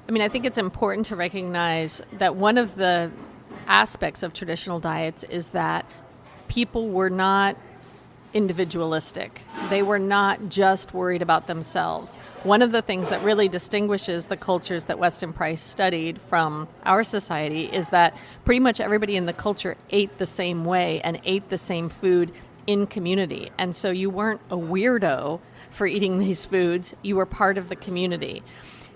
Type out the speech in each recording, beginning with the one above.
I mean, I think it's important to recognize that one of the aspects of traditional diets is that people were not individualistic. They were not just worried about themselves. One of the things that really distinguishes the cultures that Weston Price studied from our society is that pretty much everybody in the culture ate the same way and ate the same food in community. And so you weren't a weirdo for eating these foods, you were part of the community.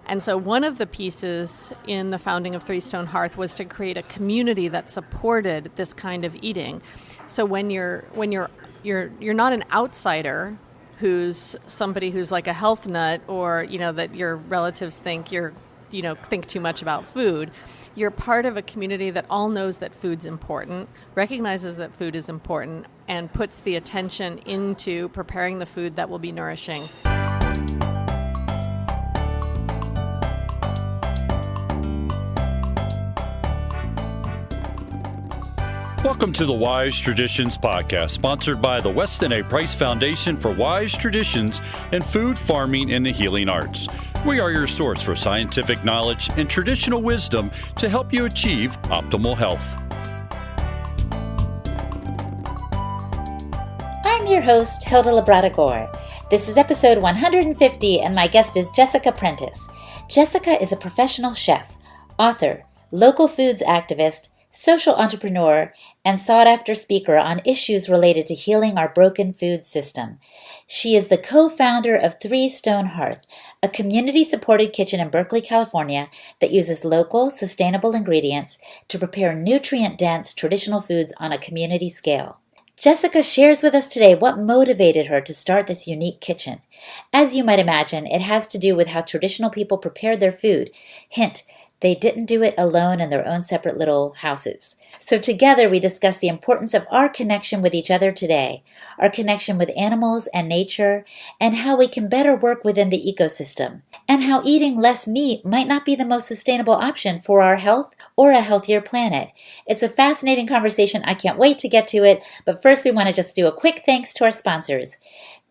And so one of the pieces in the founding of Three Stone Hearth was to create a community that supported this kind of eating. So when you're not an outsider who's somebody who's like a health nut, or that your relatives think think too much about food. You're part of a community that all knows that food's important, recognizes that food is important, and puts the attention into preparing the food that will be nourishing. Welcome to the Wise Traditions Podcast, sponsored by the Weston A. Price Foundation for Wise Traditions in Food, Farming, and the Healing Arts. We are your source for scientific knowledge and traditional wisdom to help you achieve optimal health. I'm your host, Hilda Labrador. This is episode 150, and my guest is Jessica Prentice. Jessica is a professional chef, author, local foods activist, social entrepreneur, and sought-after speaker on issues related to healing our broken food system. She is the co-founder of Three Stone Hearth, a community-supported kitchen in Berkeley, California that uses local, sustainable ingredients to prepare nutrient-dense traditional foods on a community scale. Jessica shares with us today what motivated her to start this unique kitchen. As you might imagine, it has to do with how traditional people prepared their food. Hint, they didn't do it alone in their own separate little houses. So together we discuss the importance of our connection with each other today, our connection with animals and nature, and how we can better work within the ecosystem, and how eating less meat might not be the most sustainable option for our health or a healthier planet. It's a fascinating conversation. I can't wait to get to it, but first we want to just do a quick thanks to our sponsors.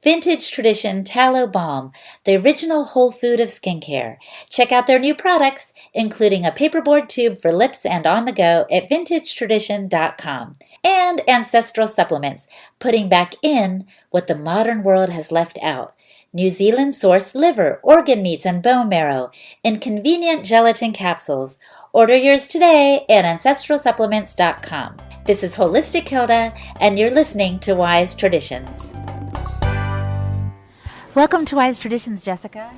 Vintage Tradition Tallow Balm, the original whole food of skincare. Check out their new products, including a paperboard tube for lips and on the go at vintagetradition.com. And Ancestral Supplements, putting back in what the modern world has left out. New Zealand sourced liver, organ meats, and bone marrow in convenient gelatin capsules. Order yours today at ancestralsupplements.com. This is Holistic Hilda, and you're listening to Wise Traditions. Welcome to Wise Traditions, Jessica.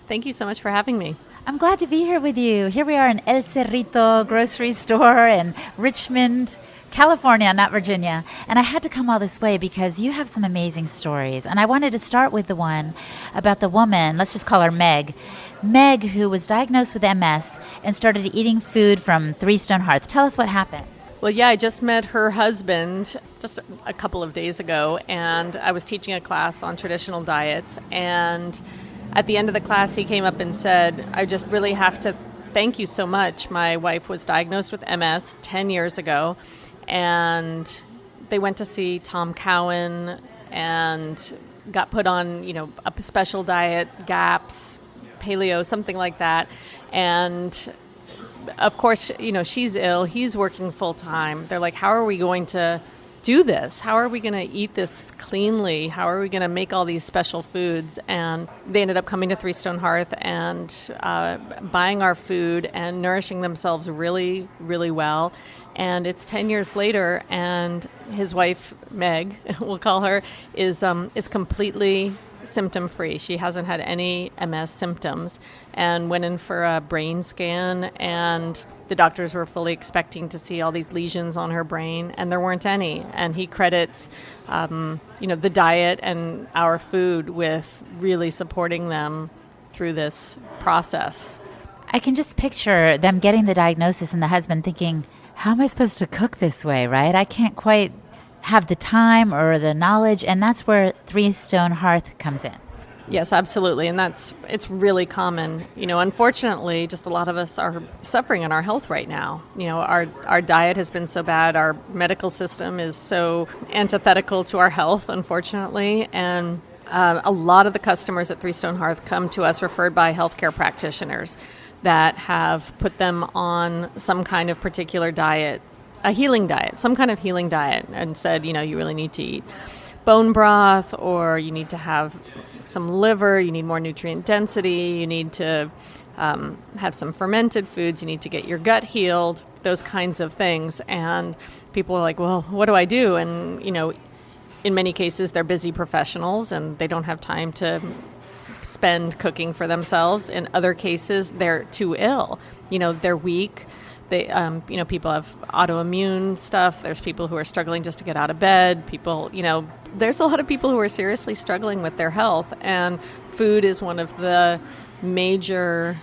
Thank you so much for having me. I'm glad to be here with you. Here we are in El Cerrito grocery store in Richmond, California, not Virginia. And I had to come all this way because you have some amazing stories. And I wanted to start with the one about the woman, let's just call her Meg. Meg, who was diagnosed with MS and started eating food from Three Stone Hearth. Tell us what happened. Well, yeah, I just met her husband just a couple of days ago, and I was teaching a class on traditional diets. And at the end of the class, he came up and said, I just really have to thank you so much. My wife was diagnosed with MS 10 years ago, and they went to see Tom Cowan and got put on, a special diet, GAPS, paleo, something like that. And of course, she's ill. He's working full time. They're like, how are we going to do this? How are we going to eat this cleanly? How are we going to make all these special foods? And they ended up coming to Three Stone Hearth and buying our food and nourishing themselves really, really well. And it's 10 years later, and his wife, Meg, we'll call her, is completely symptom-free. She hasn't had any MS symptoms, and went in for a brain scan, and the doctors were fully expecting to see all these lesions on her brain, and there weren't any. And he credits, the diet and our food with really supporting them through this process. I can just picture them getting the diagnosis and the husband thinking, how am I supposed to cook this way, right? I can't quite have the time or the knowledge, and that's where Three Stone Hearth comes in. Yes, absolutely, and it's really common. Unfortunately, just a lot of us are suffering in our health right now. Our diet has been so bad, our medical system is so antithetical to our health, unfortunately, and a lot of the customers at Three Stone Hearth come to us referred by healthcare practitioners. that have put them on some kind of particular diet, a healing diet, some kind of healing diet, and said, you really need to eat bone broth, or you need to have some liver, you need more nutrient density, you need to have some fermented foods, you need to get your gut healed, those kinds of things. And people are like, well, what do I do? And, in many cases, they're busy professionals and they don't have time to spend cooking for themselves. In other cases, they're too ill. They're weak. They, people have autoimmune stuff. There's people who are struggling just to get out of bed. There's a lot of people who are seriously struggling with their health, and food is one of the major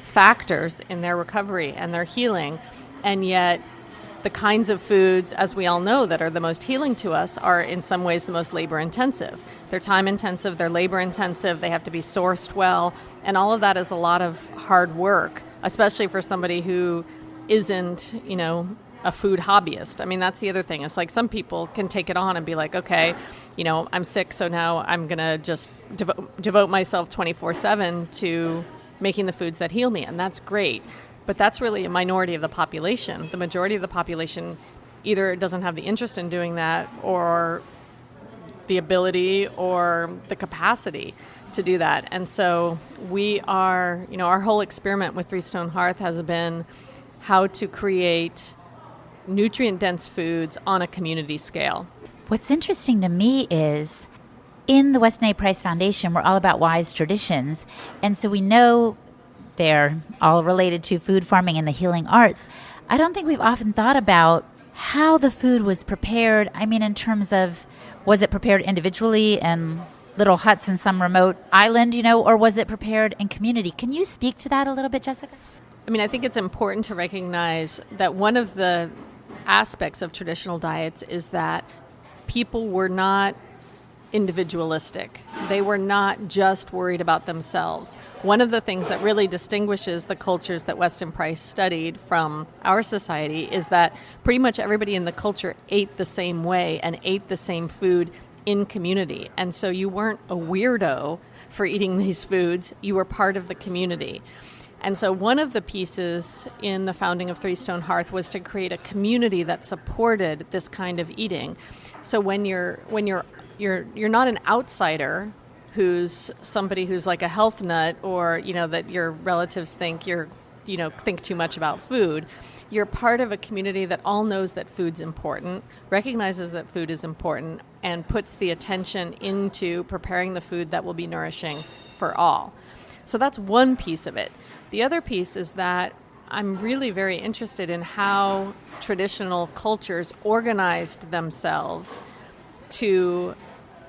factors in their recovery and their healing. And yet, the kinds of foods, as we all know, that are the most healing to us are in some ways the most labor intensive. They're time intensive, they're labor intensive, they have to be sourced well, and all of that is a lot of hard work, especially for somebody who isn't, a food hobbyist. I mean, that's the other thing. It's like some people can take it on and be like, okay, I'm sick, so now I'm going to just devote myself 24/7 to making the foods that heal me, and that's great. But that's really a minority of the population. The majority of the population either doesn't have the interest in doing that, or the ability or the capacity to do that. And so we are, our whole experiment with Three Stone Hearth has been how to create nutrient-dense foods on a community scale. What's interesting to me is in the Weston A. Price Foundation, we're all about wise traditions. And so we know they're all related to food farming and the healing arts. I don't think we've often thought about how the food was prepared. I mean, in terms of, was it prepared individually in little huts in some remote island, or was it prepared in community? Can you speak to that a little bit, Jessica? I mean, I think it's important to recognize that one of the aspects of traditional diets is that people were not individualistic. They were not just worried about themselves. One of the things that really distinguishes the cultures that Weston Price studied from our society is that pretty much everybody in the culture ate the same way and ate the same food in community. And so you weren't a weirdo for eating these foods. You were part of the community. And so one of the pieces in the founding of Three Stone Hearth was to create a community that supported this kind of eating. So when you're not an outsider who's somebody who's like a health nut, or that your relatives think think too much about food. You're part of a community that all knows that food's important, recognizes that food is important, and puts the attention into preparing the food that will be nourishing for all. So that's one piece of it. The other piece is that I'm really very interested in how traditional cultures organized themselves to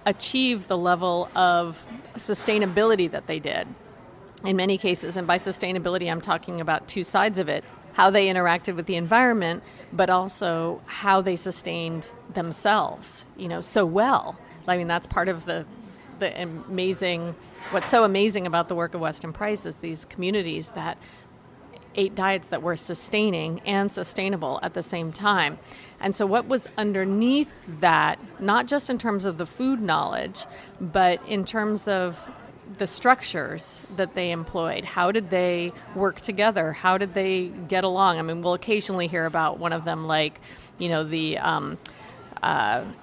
achieve the level of sustainability that they did in many cases. And by sustainability, I'm talking about two sides of it: how they interacted with the environment, but also how they sustained themselves, so well. I mean, that's part of the amazing, what's so amazing about the work of Weston Price is these communities that ate diets that were sustaining and sustainable at the same time. And so what was underneath that, not just in terms of the food knowledge, but in terms of the structures that they employed, how did they work together? How did they get along? I mean, we'll occasionally hear about one of them, like,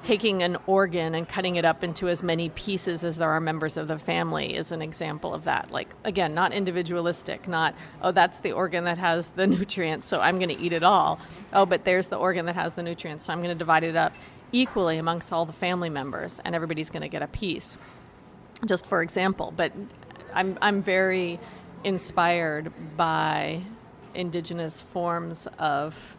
taking an organ and cutting it up into as many pieces as there are members of the family is an example of that. Like, again, not individualistic, not, oh, that's the organ that has the nutrients, so I'm going to eat it all. Oh, but there's the organ that has the nutrients, so I'm going to divide it up equally amongst all the family members, and everybody's going to get a piece, just for example. But I'm very inspired by indigenous forms of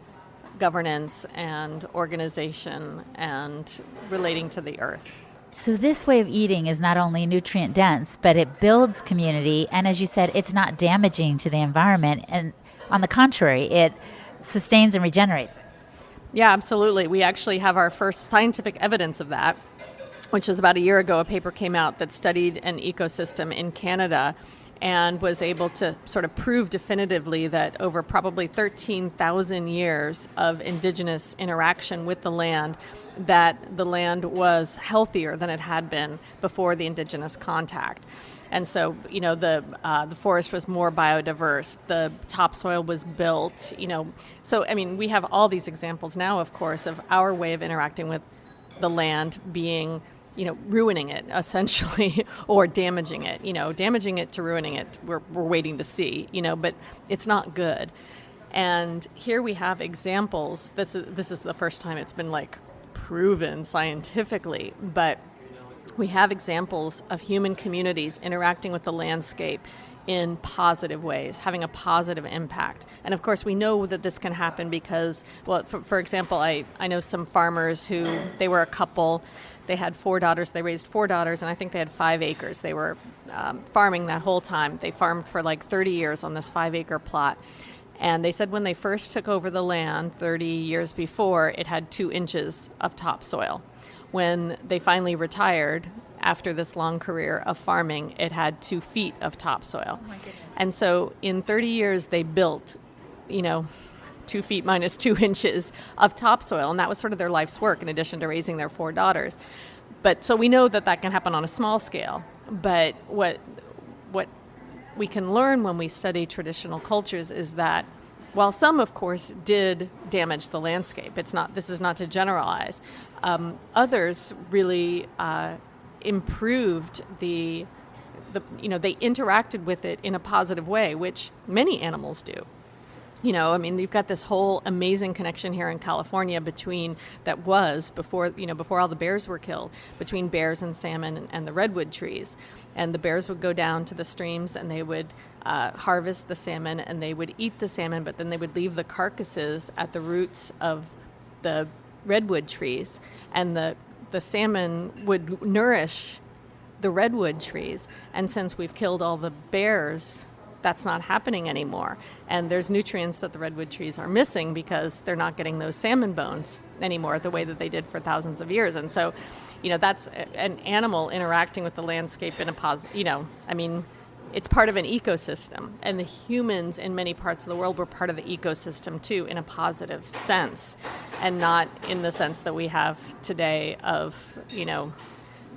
governance and organization and relating to the earth. So this way of eating is not only nutrient dense, but it builds community. And as you said, it's not damaging to the environment. And on the contrary, it sustains and regenerates it. Yeah, absolutely. We actually have our first scientific evidence of that, which was about a year ago. A paper came out that studied an ecosystem in Canada and was able to sort of prove definitively that over probably 13,000 years of indigenous interaction with the land, that the land was healthier than it had been before the indigenous contact. And so, the forest was more biodiverse. The topsoil was built, So, we have all these examples now, of course, of our way of interacting with the land being, ruining it, essentially, or damaging it. Damaging it to ruining it, we're waiting to see, but it's not good. And here we have examples. This is the first time it's been, proven scientifically, but we have examples of human communities interacting with the landscape in positive ways, having a positive impact. And of course, we know that this can happen because, for example, I know some farmers who, they were a couple, they had 4 daughters, they raised 4 daughters, and I think they had 5 acres. They were farming that whole time. They farmed for 30 years on this 5-acre plot. And they said when they first took over the land 30 years before, it had 2 inches of topsoil. When they finally retired, after this long career of farming, it had 2 feet of topsoil. Oh my goodness. And so in 30 years, they built, 2 feet minus 2 inches of topsoil. And that was sort of their life's work in addition to raising their 4 daughters. But so we know that can happen on a small scale. But what we can learn when we study traditional cultures is that while some, of course, did damage the landscape, this is not to generalize, others really improved they interacted with it in a positive way, which many animals do. You've got this whole amazing connection here in California before all the bears were killed, between bears and salmon and the redwood trees. And the bears would go down to the streams and they would harvest the salmon and they would eat the salmon, but then they would leave the carcasses at the roots of the redwood trees. And the salmon would nourish the redwood trees. And since we've killed all the bears, that's not happening anymore. And there's nutrients that the redwood trees are missing because they're not getting those salmon bones anymore the way that they did for thousands of years. And so, that's an animal interacting with the landscape in a positive, it's part of an ecosystem. And the humans in many parts of the world were part of the ecosystem too, in a positive sense, and not in the sense that we have today of,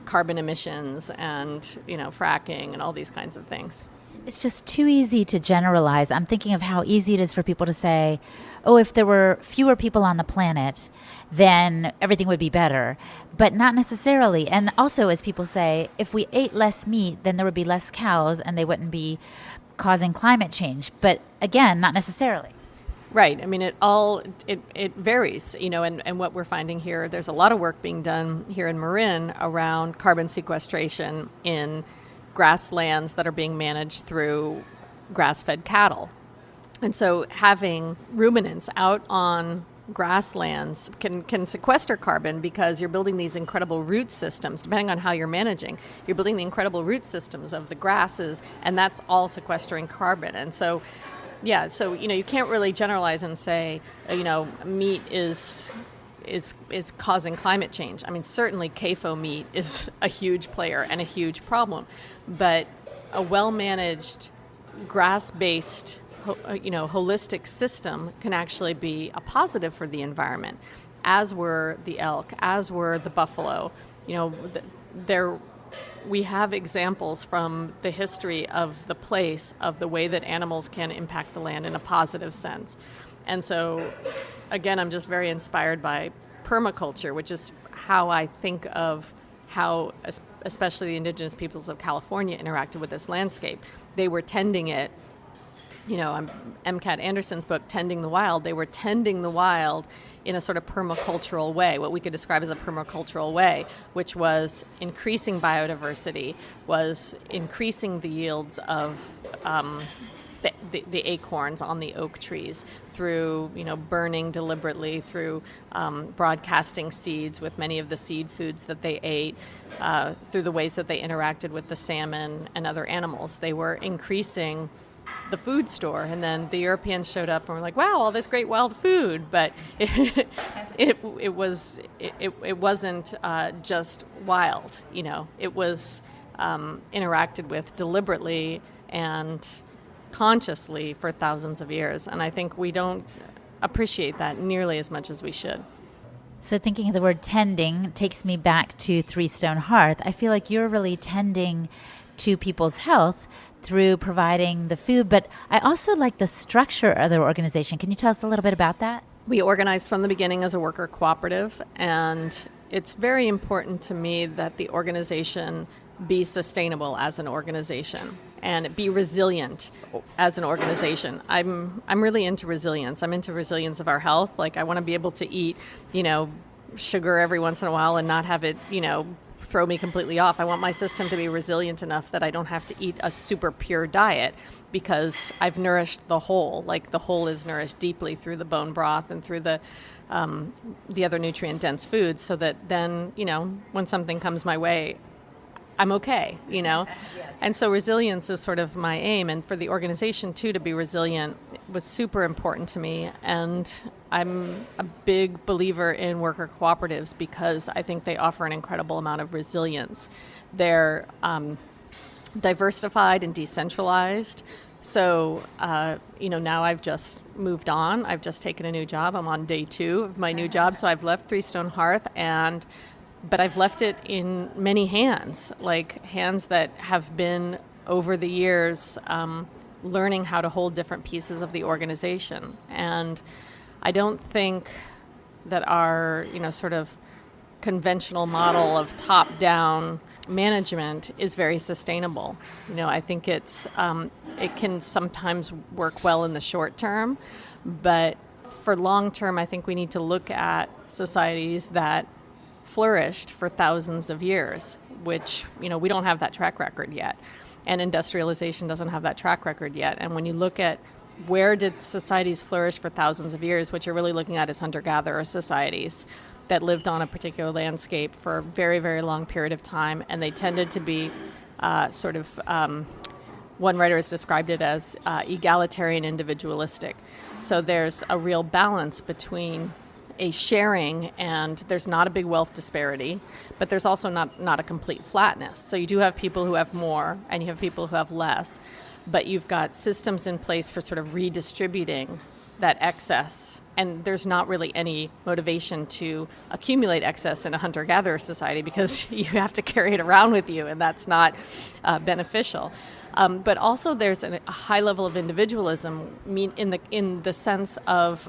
carbon emissions and, fracking and all these kinds of things. It's just too easy to generalize. I'm thinking of how easy it is for people to say, oh, if there were fewer people on the planet, then everything would be better. But not necessarily. And also, as people say, if we ate less meat, then there would be less cows and they wouldn't be causing climate change. But again, not necessarily. Right. It varies, and what we're finding here, there's a lot of work being done here in Marin around carbon sequestration in grasslands that are being managed through grass-fed cattle. And so having ruminants out on grasslands can sequester carbon because you're building these incredible root systems, depending on how you're managing. You're building the incredible root systems of the grasses, and that's all sequestering carbon. And so, you can't really generalize and say, meat is causing climate change. Certainly CAFO meat is a huge player and a huge problem, but a well-managed grass-based, holistic system can actually be a positive for the environment, as were the elk, as were the buffalo. We have examples from the history of the place of the way that animals can impact the land in a positive sense. And so, again, I'm just very inspired by permaculture, which is how I think of how especially the indigenous peoples of California interacted with this landscape. They were tending it, M. Anderson's book, Tending the Wild, they were tending the wild in a sort of permacultural way, what we could describe as a permacultural way, which was increasing biodiversity, was increasing the yields of the acorns on the oak trees through, burning deliberately, through broadcasting seeds with many of the seed foods that they ate, through the ways that they interacted with the salmon and other animals. They were increasing the food store, and then the Europeans showed up and were like, wow, all this great wild food, but it wasn't just wild, it was interacted with deliberately and consciously for thousands of years. And I think we don't appreciate that nearly as much as we should. So thinking of the word tending takes me back to Three Stone Hearth. I feel like you're really tending to people's health through providing the food, but I also like the structure of the organization. Can you tell us a little bit about that? We organized from the beginning as a worker cooperative, and it's very important to me that the organization be sustainable as an organization and be resilient as an organization. I'm really into resilience. I'm into resilience of our health. Like, I want to be able to eat, sugar every once in a while and not have it, throw me completely off. I want my system to be resilient enough that I don't have to eat a super pure diet because I've nourished the whole. Like, the whole is nourished deeply through the bone broth and through the other nutrient-dense foods, so that then, when something comes my way, I'm okay, Yes. And so resilience is sort of my aim. And for the organization, too, to be resilient was super important to me. And I'm a big believer in worker cooperatives because I think they offer an incredible amount of resilience. They're diversified and decentralized. So, now I've just moved on. I've just taken a new job. I'm on day 2 of my new job. So I've left Three Stone Hearth, but I've left it in many hands, like hands that have been, over the years, learning how to hold different pieces of the organization. And I don't think that our, sort of conventional model of top-down management is very sustainable. I think it can sometimes work well in the short term, but for long term, I think we need to look at societies that flourished for thousands of years, which, we don't have that track record yet. And industrialization doesn't have that track record yet. And when you look at where did societies flourish for thousands of years, what you're really looking at is hunter-gatherer societies that lived on a particular landscape for a very, very long period of time. And they tended to be one writer has described it as egalitarian individualistic. So there's a real balance between a sharing, and there's not a big wealth disparity, but there's also not a complete flatness. So you do have people who have more, and you have people who have less, but you've got systems in place for sort of redistributing that excess. And there's not really any motivation to accumulate excess in a hunter-gatherer society because you have to carry it around with you, and that's not beneficial. But also there's a high level of individualism in the sense of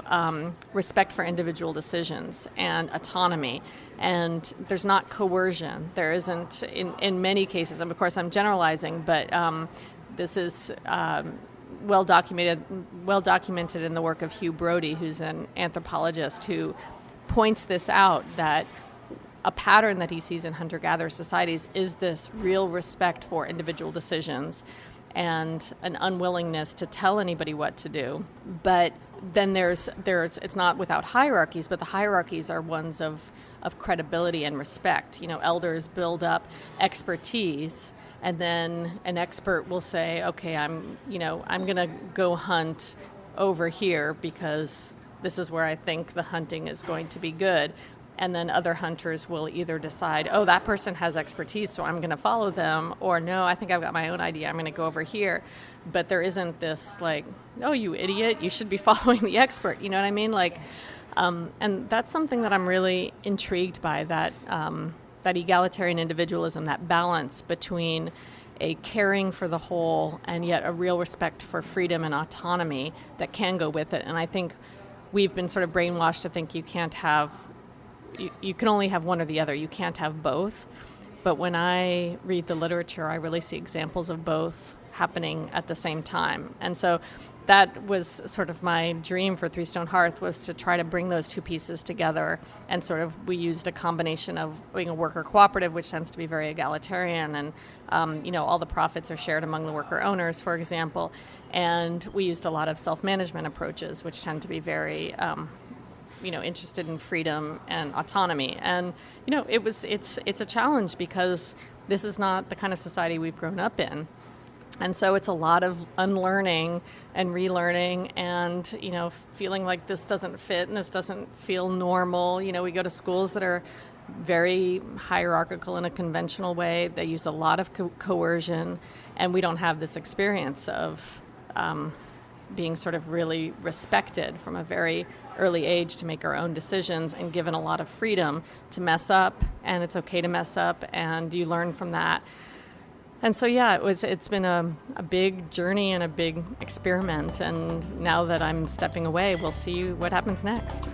respect for individual decisions and autonomy. And there's not coercion. There isn't, in many cases, and of course I'm generalizing, but this is well documented in the work of Hugh Brody, who's an anthropologist, who points this out, that a pattern that he sees in hunter-gatherer societies is this real respect for individual decisions and an unwillingness to tell anybody what to do. But then there's it's not without hierarchies, but the hierarchies are ones of credibility and respect. Elders build up expertise, and then an expert will say, okay, I'm going to go hunt over here because this is where I think the hunting is going to be good. And then other hunters will either decide, oh, that person has expertise, so I'm going to follow them, or no, I think I've got my own idea, I'm going to go over here. But there isn't this like, oh, you idiot, you should be following the expert. You know what I mean? Like, and that's something that I'm really intrigued by, that egalitarian individualism, that balance between a caring for the whole and yet a real respect for freedom and autonomy that can go with it. And I think we've been sort of brainwashed to think you can't have, you can only have one or the other. You can't have both. But when I read the literature, I really see examples of both happening at the same time. And so that was sort of my dream for Three Stone Hearth, was to try to bring those two pieces together. And sort of we used a combination of being a worker cooperative, which tends to be very egalitarian, and all the profits are shared among the worker owners, for example. And we used a lot of self-management approaches, which tend to be very interested in freedom and autonomy. And it's a challenge because this is not the kind of society we've grown up in. And so it's a lot of unlearning and relearning and, feeling like this doesn't fit and this doesn't feel normal. We go to schools that are very hierarchical in a conventional way. They use a lot of coercion, and we don't have this experience of being sort of really respected from a very early age to make our own decisions and given a lot of freedom to mess up, and it's okay to mess up, and you learn from that. And so, yeah, it's been a big journey and a big experiment. And now that I'm stepping away, we'll see what happens next.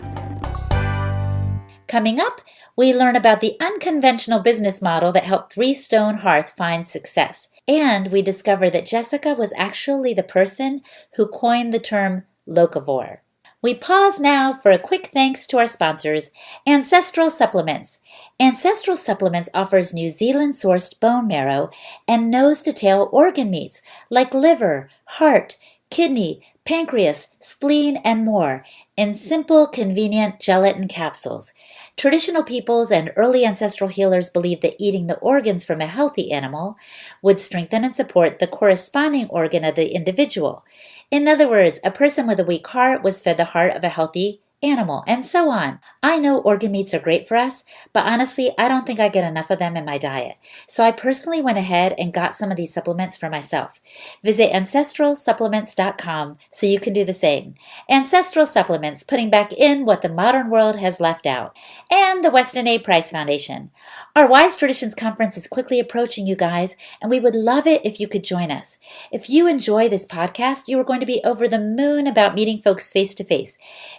Coming up, we learn about the unconventional business model that helped Three Stone Hearth find success. And we discover that Jessica was actually the person who coined the term locavore. We pause now for a quick thanks to our sponsors, Ancestral Supplements. Ancestral Supplements offers New Zealand-sourced bone marrow and nose-to-tail organ meats like liver, heart, kidney, pancreas, spleen, and more in simple, convenient gelatin capsules. Traditional peoples and early ancestral healers believed that eating the organs from a healthy animal would strengthen and support the corresponding organ of the individual. In other words, a person with a weak heart was fed the heart of a healthy animal, and so on. I know organ meats are great for us, but honestly, I don't think I get enough of them in my diet. So I personally went ahead and got some of these supplements for myself. Visit ancestralsupplements.com so you can do the same. Ancestral Supplements, putting back in what the modern world has left out. And the Weston A. Price Foundation. Our Wise Traditions Conference is quickly approaching, you guys, and we would love it if you could join us. If you enjoy this podcast, you are going to be over the moon about meeting folks face to face.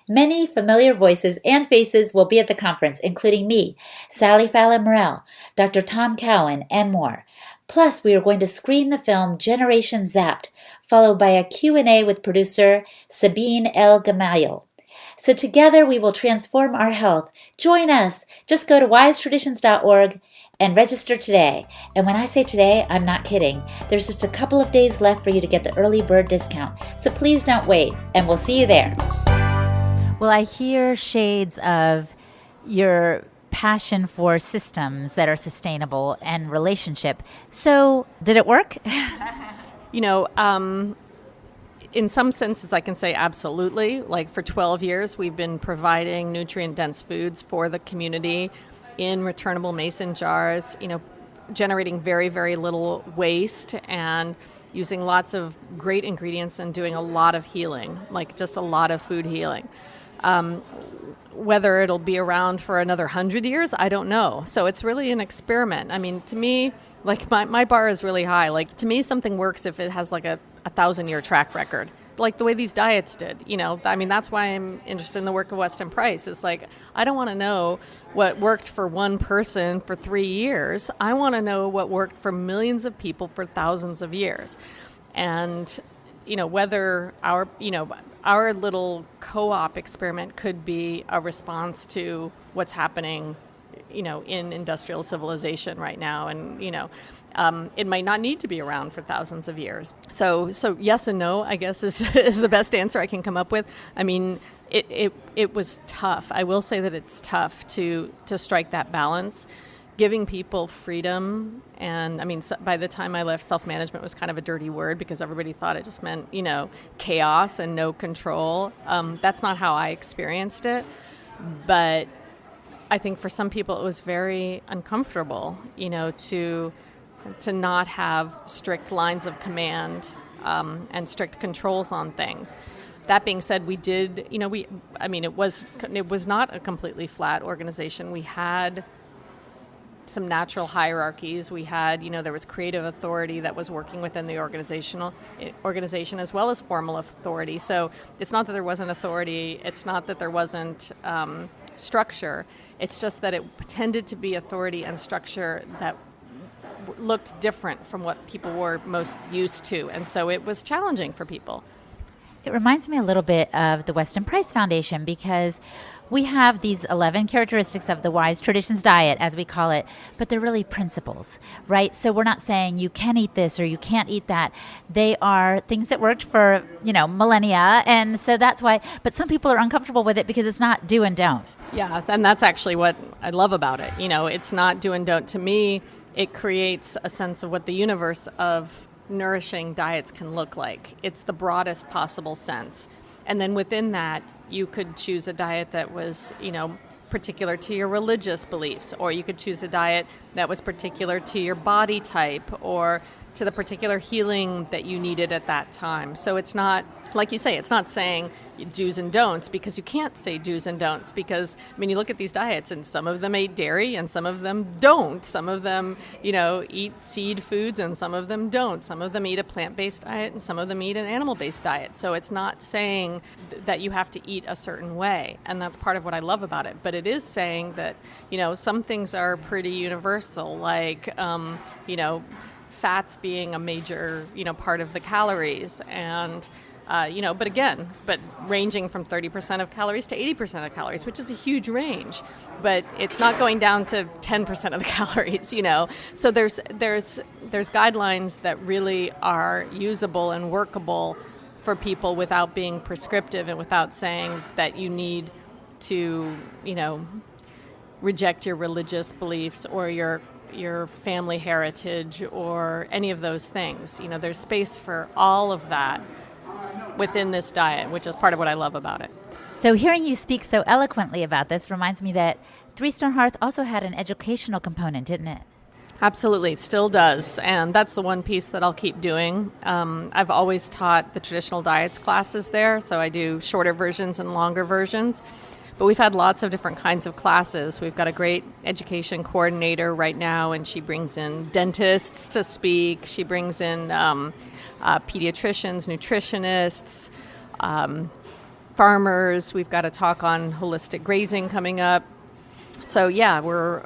Many familiar voices and faces will be at the conference, including me, Sally Fallon Morell, Dr. Tom Cowan, and more. Plus, we are going to screen the film Generation Zapped, followed by a Q&A with producer Sabine El Gamayel. So together we will transform our health. Join us. Just go to wisetraditions.org and register today. And when I say today, I'm not kidding. There's just a couple of days left for you to get the early bird discount. So please don't wait, and we'll see you there. Well, I hear shades of your passion for systems that are sustainable and relationship. So did it work? In some senses, I can say absolutely. Like for 12 years, we've been providing nutrient-dense foods for the community in returnable mason jars, generating very, very little waste and using lots of great ingredients and doing a lot of healing, like just a lot of food healing. Whether it'll be around for another 100 years, I don't know. So it's really an experiment. I mean, to me, like my bar is really high. Like to me, something works if it has like a 1,000-year track record, like the way these diets did. That's why I'm interested in the work of Weston Price. Is like, I don't want to know what worked for one person for 3 years. I want to know what worked for millions of people for thousands of years. And whether our little co-op experiment could be a response to what's happening, in industrial civilization right now. And, it might not need to be around for thousands of years. So yes and no, I guess, is the best answer I can come up with. I mean, it was tough. I will say that it's tough to strike that balance. Giving people freedom, and by the time I left, self-management was kind of a dirty word because everybody thought it just meant, chaos and no control. That's not how I experienced it, but I think for some people it was very uncomfortable, to not have strict lines of command and strict controls on things. That being said, we did, it was not a completely flat organization. We had some natural hierarchies. We had, there was creative authority that was working within the organization as well as formal authority. So it's not that there wasn't authority. It's not that there wasn't structure. It's just that it tended to be authority and structure that looked different from what people were most used to. And so it was challenging for people. It reminds me a little bit of the Weston Price Foundation because we have these 11 characteristics of the Wise Traditions diet, as we call it, but they're really principles, right? So we're not saying you can eat this or you can't eat that. They are things that worked for, millennia. And so that's why, but some people are uncomfortable with it because it's not do and don't. Yeah, and that's actually what I love about it. It's not do and don't. To me, it creates a sense of what the universe of nourishing diets can look like. It's the broadest possible sense. And then within that, you could choose a diet that was, particular to your religious beliefs, or you could choose a diet that was particular to your body type or to the particular healing that you needed at that time. So it's not, like you say, it's not saying do's and don'ts, because you can't say do's and don'ts, because, I mean, you look at these diets and some of them ate dairy and some of them don't. Some of them, eat seed foods and some of them don't. Some of them eat a plant-based diet and some of them eat an animal-based diet. So it's not saying that you have to eat a certain way. And that's part of what I love about it. But it is saying that, some things are pretty universal, like, fats being a major, part of the calories, and but ranging from 30% of calories to 80% of calories, which is a huge range, but it's not going down to 10% of the calories, So there's guidelines that really are usable and workable for people without being prescriptive and without saying that you need to, reject your religious beliefs or your family heritage or any of those things. There's space for all of that within this diet, which is part of what I love about it. So hearing you speak so eloquently about this reminds me that Three Stone Hearth also had an educational component, didn't it? Absolutely, it still does. And that's the one piece that I'll keep doing. I've always taught the traditional diets classes there, so I do shorter versions and longer versions. But we've had lots of different kinds of classes. We've got a great education coordinator right now, and she brings in dentists to speak. She brings in pediatricians, nutritionists, farmers. We've got a talk on holistic grazing coming up. So yeah, we're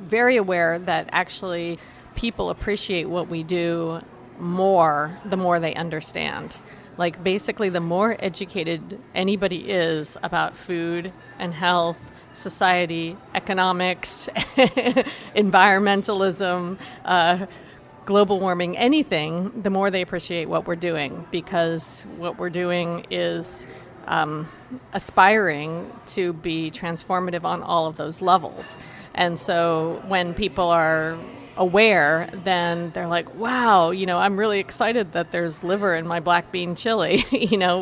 very aware that actually people appreciate what we do more the more they understand. Like, basically, the more educated anybody is about food and health, society, economics, environmentalism, global warming, anything, the more they appreciate what we're doing, because what we're doing is aspiring to be transformative on all of those levels. And so when people are aware, then they're like, wow, I'm really excited that there's liver in my black bean chili,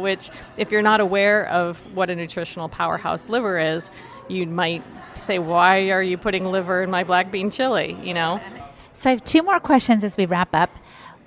which, if you're not aware of what a nutritional powerhouse liver is, you might say, why are you putting liver in my black bean chili, So I have two more questions as we wrap up.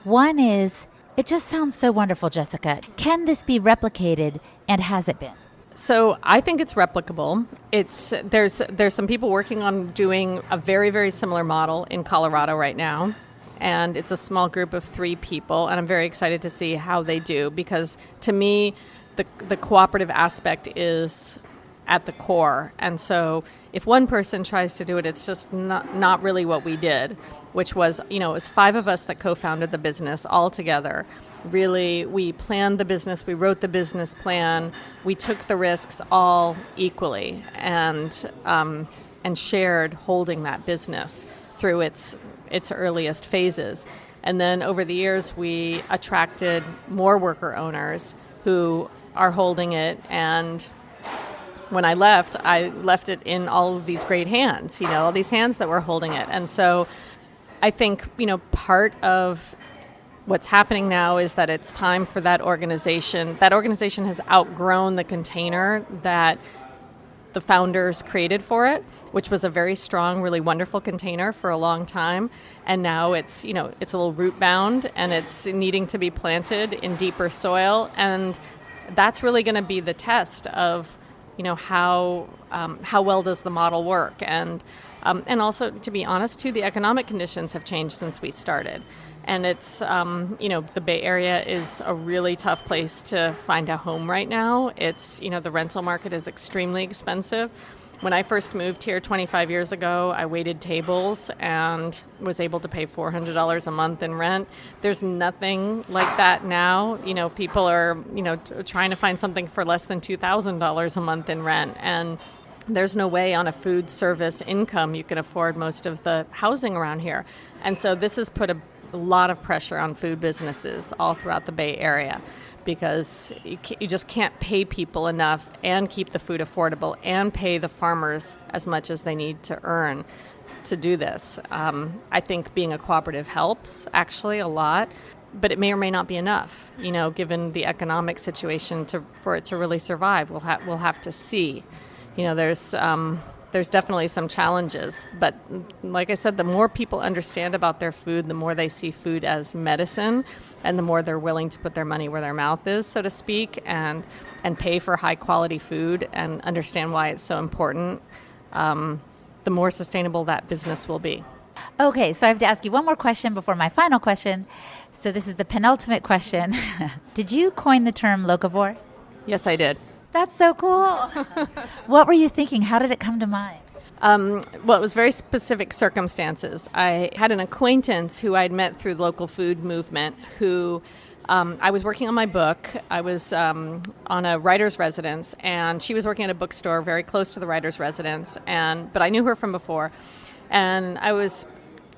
One is, it just sounds so wonderful, Jessica. Can this be replicated, and has it been? So I think it's replicable. There's some people working on doing a very, very similar model in Colorado right now. And it's a small group of 3 people. And I'm very excited to see how they do, because to me, the cooperative aspect is at the core. And so if one person tries to do it, it's just not really what we did, which was, it was 5 of us that co-founded the business all together. Really, we planned the business, we wrote the business plan, we took the risks all equally, and shared holding that business through its earliest phases. And then over the years, we attracted more worker owners who are holding it. And when I left it in all of these great hands, all these hands that were holding it. And so I think, part of what's happening now is that it's time for that organization. That organization has outgrown the container that the founders created for it, which was a very strong, really wonderful container for a long time. And now it's, it's a little root bound, and it's needing to be planted in deeper soil. And that's really going to be the test of, how well does the model work. And also, to be honest, too, the economic conditions have changed since we started. And it's, the Bay Area is a really tough place to find a home right now. It's, the rental market is extremely expensive. When I first moved here 25 years ago, I waited tables and was able to pay $400 a month in rent. There's nothing like that now. People are, trying to find something for less than $2,000 a month in rent. And there's no way on a food service income you can afford most of the housing around here. And so this has put a lot of pressure on food businesses all throughout the Bay Area, because you just can't pay people enough and keep the food affordable and pay the farmers as much as they need to earn to do this. I think being a cooperative helps actually a lot, but it may or may not be enough, given the economic situation for it to really survive. We'll have to see. There's there's definitely some challenges. But like I said, the more people understand about their food, the more they see food as medicine, and the more they're willing to put their money where their mouth is, so to speak, and pay for high quality food and understand why it's so important, the more sustainable that business will be. Okay, so I have to ask you one more question before my final question. So this is the penultimate question. Did you coin the term locavore? Yes, I did. That's so cool. What were you thinking? How did it come to mind? Well, it was very specific circumstances. I had an acquaintance who I'd met through the local food movement who I was working on my book. I was on a writer's residence, and she was working at a bookstore very close to the writer's residence, but I knew her from before. And I was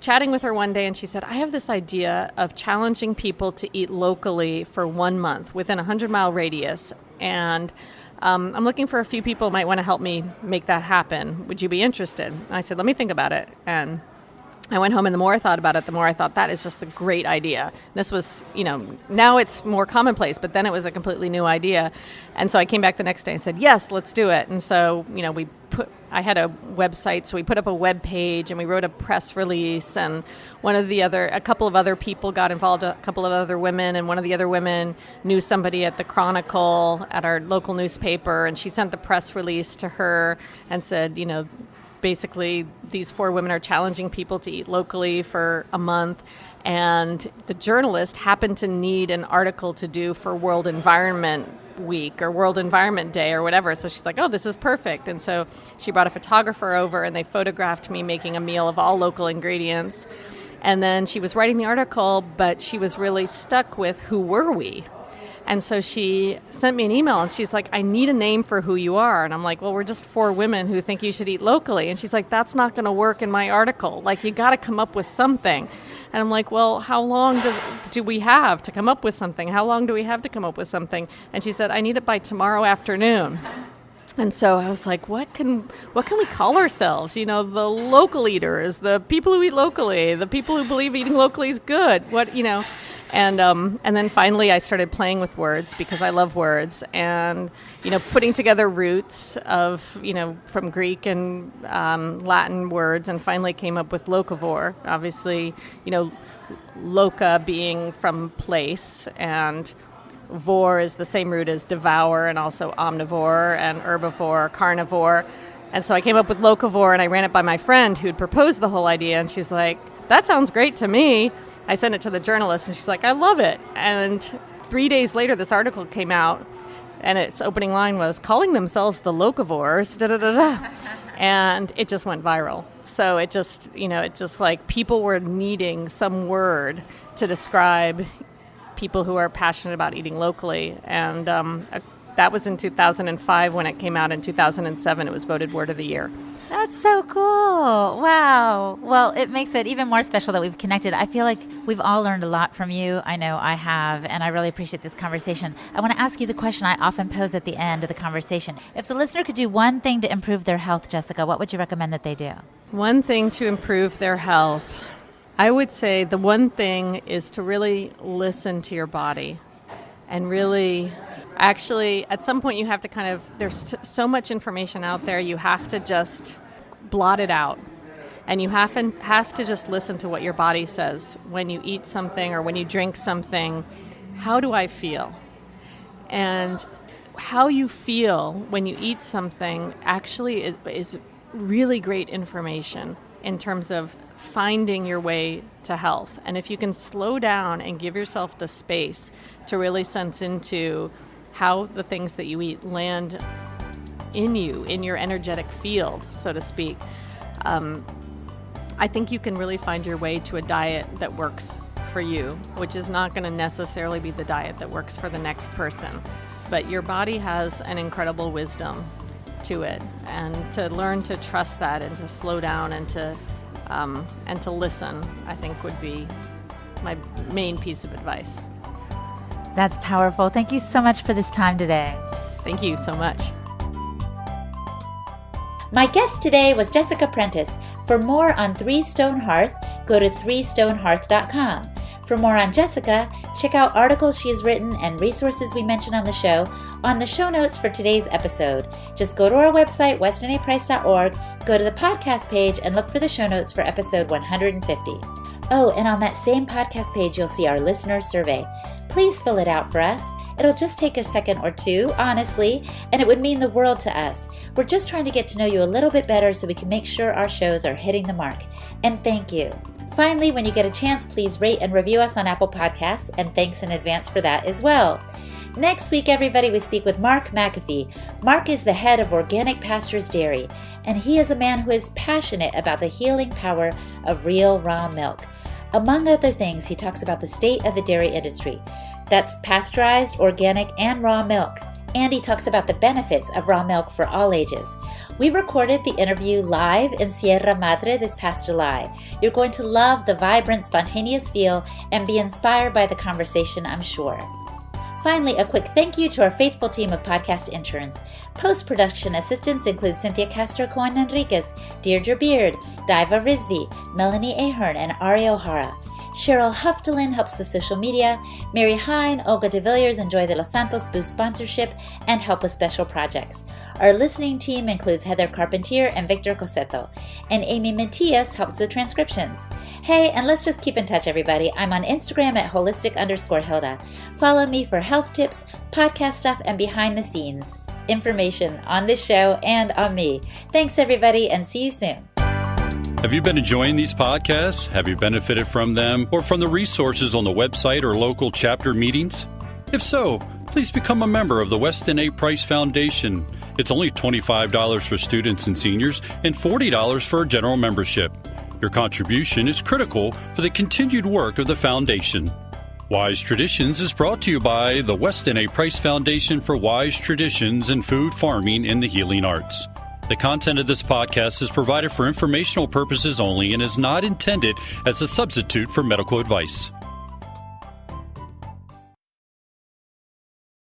chatting with her one day, and she said, I have this idea of challenging people to eat locally for 1 month within a 100-mile radius. And I'm looking for a few people who might want to help me make that happen. Would you be interested? And I said, let me think about it. And I went home, and the more I thought about it, the more I thought that is just a great idea. This was, now it's more commonplace, but then it was a completely new idea. And so I came back the next day and said, yes, let's do it. And so, I had a website, so we put up a web page and we wrote a press release, and a couple of other people got involved, a couple of other women, and one of the other women knew somebody at the Chronicle at our local newspaper, and she sent the press release to her and said, basically these 4 women are challenging people to eat locally for a month. And the journalist happened to need an article to do for World Environment Week or World Environment Day or whatever. So she's like, oh, this is perfect. And so she brought a photographer over, and they photographed me making a meal of all local ingredients. And then she was writing the article, but she was really stuck with who were we? And so she sent me an email, and she's like, I need a name for who you are. And I'm like, well, we're just 4 women who think you should eat locally. And she's like, that's not going to work in my article. Like, you got to come up with something. And I'm like, well, how long do we have to come up with something? How long do we have to come up with something? And she said, I need it by tomorrow afternoon. And so I was like, what can we call ourselves? The local eaters, the people who eat locally, the people who believe eating locally is good. And then finally I started playing with words because I love words, and, putting together roots of, from Greek and Latin words, and finally came up with locavore. Obviously, loca being from place, and vor is the same root as devour, and also omnivore and herbivore, carnivore. And so I came up with locavore, and I ran it by my friend who'd proposed the whole idea, and she's like, that sounds great to me. I sent it to the journalist, and she's like, I love it. And 3 days later, this article came out, and its opening line was, calling themselves the locavores, da-da-da-da. And it just went viral. So it just like people were needing some word to describe people who are passionate about eating locally. And that was in 2005 when it came out. In 2007, it was voted Word of the Year. That's so cool. Wow. Well, it makes it even more special that we've connected. I feel like we've all learned a lot from you. I know I have, and I really appreciate this conversation. I want to ask you the question I often pose at the end of the conversation. If the listener could do one thing to improve their health, Jessica, what would you recommend that they do? One thing to improve their health. I would say the one thing is to really listen to your body, and really, actually, at some point you have to there's so much information out there, you have to just blot it out. And you have to just listen to what your body says when you eat something or when you drink something. How do I feel? And how you feel when you eat something actually is really great information in terms of finding your way to health. And if you can slow down and give yourself the space to really sense into how the things that you eat land in you, in your energetic field, so to speak, I think you can really find your way to a diet that works for you, which is not going to necessarily be the diet that works for the next person. But your body has an incredible wisdom to it, and to learn to trust that and to slow down and to listen, I think would be my main piece of advice. That's powerful. Thank you so much for this time today. Thank you so much. My guest today was Jessica Prentice. For more on Three Stone Hearth, go to threestonehearth.com. For more on Jessica, check out articles she has written and resources we mention on the show notes for today's episode. Just go to our website, westinaprice.org, go to the podcast page, and look for the show notes for episode 150. Oh, and on that same podcast page, you'll see our listener survey. Please fill it out for us. It'll just take a second or two, honestly, and it would mean the world to us. We're just trying to get to know you a little bit better so we can make sure our shows are hitting the mark. And thank you. Finally, when you get a chance, please rate and review us on Apple Podcasts, and thanks in advance for that as well. Next week, everybody, we speak with Mark McAfee. Mark is the head of Organic Pastures Dairy, and he is a man who is passionate about the healing power of real raw milk. Among other things, he talks about the state of the dairy industry. That's pasteurized, organic, and raw milk. And he talks about the benefits of raw milk for all ages. We recorded the interview live in Sierra Madre this past July. You're going to love the vibrant, spontaneous feel and be inspired by the conversation, I'm sure. Finally, a quick thank you to our faithful team of podcast interns. Post-production assistants include Cynthia Castro-Cohen-Enriquez, Deirdre Beard, Diva Rizvi, Melanie Ahern, and Ari O'Hara. Cheryl Huftelin helps with social media. Mary Hine, Olga de Villiers, and Joy de los Santos boost sponsorship and help with special projects. Our listening team includes Heather Carpentier and Victor Coseto. And Amy Matias helps with transcriptions. Hey, and let's just keep in touch, everybody. I'm on Instagram at holistic_Hilda. Follow me for health tips, podcast stuff, and behind the scenes information on this show and on me. Thanks, everybody, and see you soon. Have you been enjoying these podcasts? Have you benefited from them or from the resources on the website or local chapter meetings? If so, please become a member of the Weston A. Price Foundation. It's only $25 for students and seniors and $40 for a general membership. Your contribution is critical for the continued work of the foundation. Wise Traditions is brought to you by the Weston A. Price Foundation for Wise Traditions in Food, Farming, and the Healing Arts. The content of this podcast is provided for informational purposes only and is not intended as a substitute for medical advice.